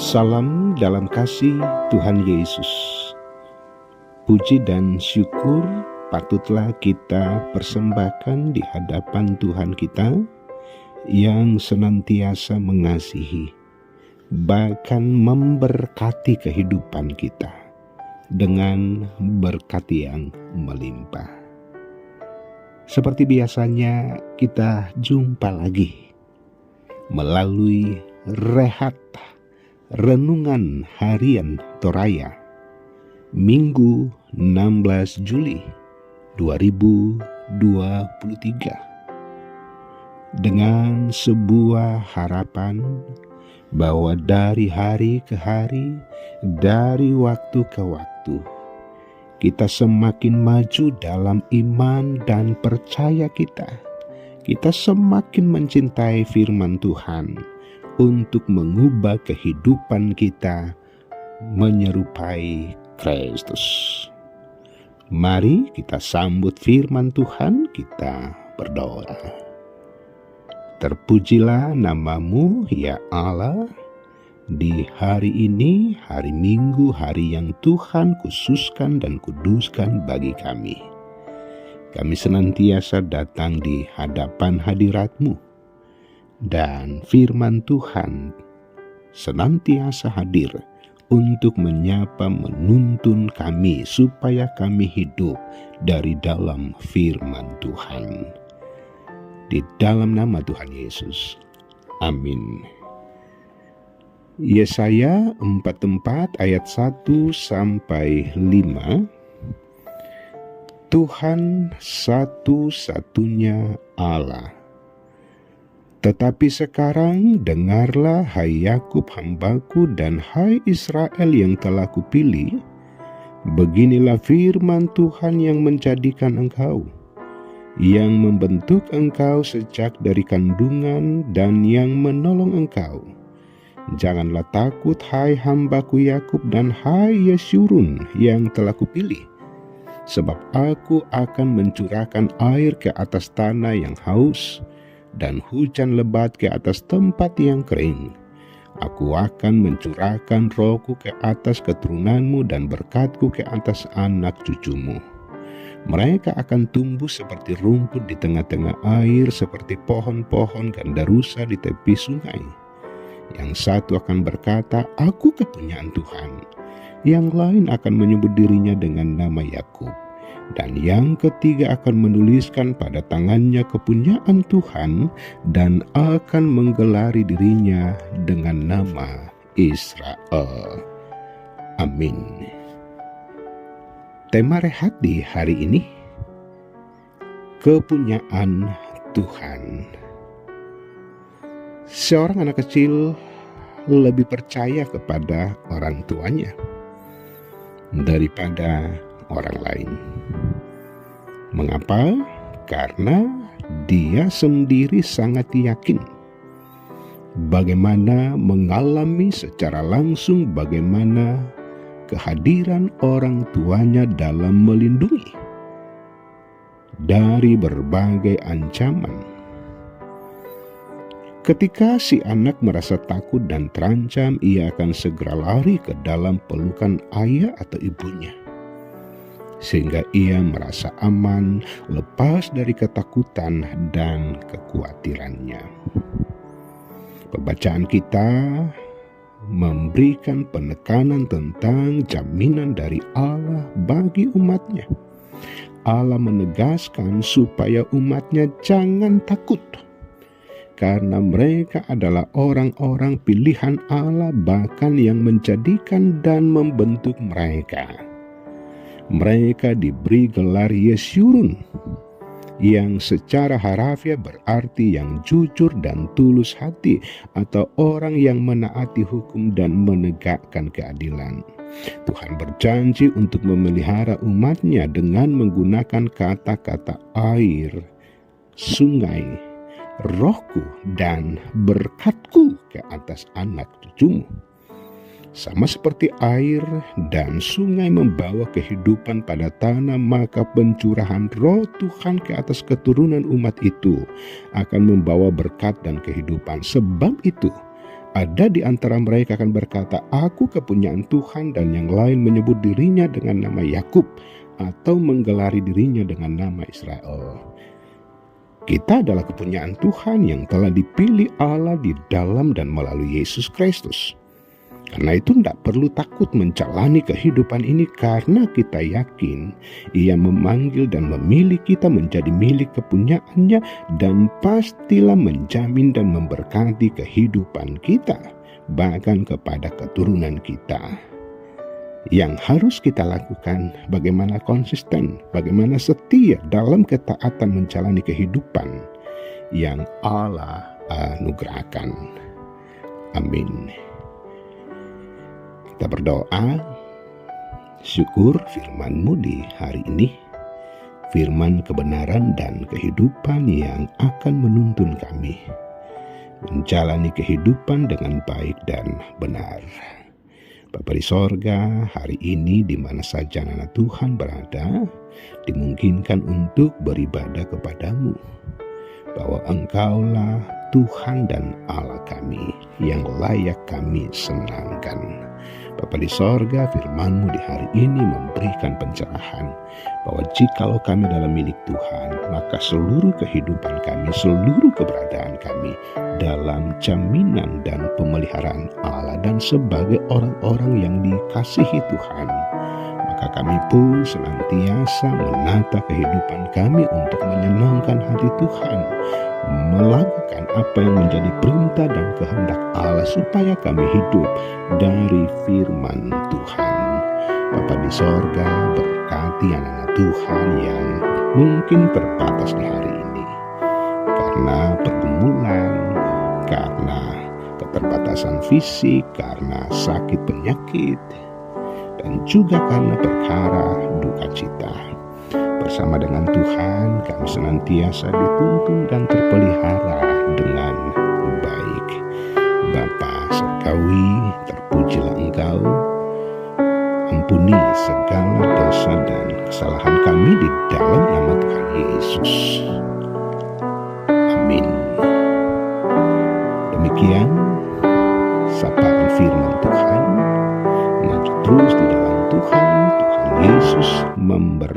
Salam dalam kasih Tuhan Yesus. Puji dan syukur patutlah kita persembahkan di hadapan Tuhan kita yang senantiasa mengasihi, bahkan memberkati kehidupan kita dengan berkat yang melimpah. Seperti biasanya kita jumpa lagi melalui rehat renungan harian Toraya Minggu 16 Juli 2023 dengan sebuah harapan bahwa dari hari ke hari, dari waktu ke waktu, kita semakin maju dalam iman dan percaya kita. Kita semakin mencintai firman Tuhan untuk mengubah kehidupan kita menyerupai Kristus. Mari kita sambut firman Tuhan, kita berdoa. Terpujilah namamu ya Allah, di hari ini, hari Minggu, hari yang Tuhan khususkan dan kuduskan bagi kami. Kami senantiasa datang di hadapan hadirat-Mu, dan firman Tuhan senantiasa hadir untuk menyapa, menuntun kami supaya kami hidup dari dalam firman Tuhan. Di dalam nama Tuhan Yesus. Amin. Yesaya 44 ayat 1 sampai 5. Tuhan satu-satunya Allah. Tetapi sekarang dengarlah hai Yakub hambaku dan hai Israel yang telah kupilih. Beginilah firman Tuhan yang menjadikan engkau, yang membentuk engkau sejak dari kandungan dan yang menolong engkau. Janganlah takut hai hambaku Yakub dan hai Yesyurun yang telah kupilih. Sebab aku akan mencurahkan air ke atas tanah yang haus, dan hujan lebat ke atas tempat yang kering. Aku akan mencurahkan rohku ke atas keturunanmu dan berkatku ke atas anak cucumu. Mereka akan tumbuh seperti rumput di tengah-tengah air, seperti pohon-pohon gandarusa di tepi sungai. Yang satu akan berkata, aku kepunyaan Tuhan. Yang lain akan menyebut dirinya dengan nama Yakub. Dan yang ketiga akan menuliskan pada tangannya kepunyaan Tuhan dan akan menggelari dirinya dengan nama Israel. Amin. Tema rehat di hari ini, kepunyaan Tuhan. Seorang anak kecil lebih percaya kepada orang tuanya daripada orang lain. Mengapa? Karena dia sendiri sangat yakin bagaimana mengalami secara langsung bagaimana kehadiran orang tuanya dalam melindungi dari berbagai ancaman. Ketika si anak merasa takut dan terancam, ia akan segera lari ke dalam pelukan ayah atau ibunya, sehingga ia merasa aman, lepas dari ketakutan dan kekhawatirannya. Pembacaan kita memberikan penekanan tentang jaminan dari Allah bagi umatnya. Allah menegaskan supaya umatnya jangan takut, karena mereka adalah orang-orang pilihan Allah, bahkan yang menjadikan dan membentuk mereka. Mereka diberi gelar Yesyurun, yang secara harafiah berarti yang jujur dan tulus hati, atau orang yang menaati hukum dan menegakkan keadilan. Tuhan berjanji untuk memelihara umatnya dengan menggunakan kata-kata air, sungai, rohku, dan berkatku ke atas anak cucumu. Sama seperti air dan sungai membawa kehidupan pada tanah, maka pencurahan roh Tuhan ke atas keturunan umat itu akan membawa berkat dan kehidupan. Sebab itu, Ada di antara mereka akan berkata, "Aku kepunyaan Tuhan," dan yang lain menyebut dirinya dengan nama Yakub atau menggelari dirinya dengan nama Israel. Kita adalah kepunyaan Tuhan yang telah dipilih Allah di dalam dan melalui Yesus Kristus. Karena itu tidak perlu takut menjalani kehidupan ini, karena kita yakin Ia memanggil dan memilih kita menjadi milik kepunyaannya, dan pastilah menjamin dan memberkati kehidupan kita, bahkan kepada keturunan kita. Yang harus kita lakukan, bagaimana konsisten, bagaimana setia dalam ketaatan menjalani kehidupan yang Allah anugerahkan. Amin. Kita berdoa, syukur firman-Mu di hari ini, firman kebenaran dan kehidupan yang akan menuntun kami menjalani kehidupan dengan baik dan benar. Bapa di sorga, hari ini di mana saja anak Tuhan berada, dimungkinkan untuk beribadah kepadamu, bahwa Engkaulah Tuhan dan Allah kami yang layak kami senangkan. Bapa di sorga, firman-Mu di hari ini memberikan pencerahan bahwa jikalau kami dalam milik Tuhan, maka seluruh kehidupan kami, seluruh keberadaan kami dalam jaminan dan pemeliharaan Allah, dan sebagai orang-orang yang dikasihi Tuhan, maka kami pun senantiasa menata kehidupan kami untuk menyenangkan hati Tuhan, melakukan apa yang menjadi perintah dan kehendak Allah, supaya kami hidup dari firman Tuhan. Bapa di sorga, berkati anak-anak Tuhan yang mungkin terbatas di hari ini karena pergumulan, karena keterbatasan fisik, karena sakit penyakit, dan juga karena perkara duka cita. Bersama dengan Tuhan, kami senantiasa dituntun dan terpelihara dengan baik. Bapa Surgawi, terpujilah Engkau. Ampuni segala dosa dan kesalahan kami di dalam nama Tuhan Yesus. Amin. Demikian sapaan firman Tuhan. Maju terus di dalam Tuhan. Tuhan Yesus memberkati.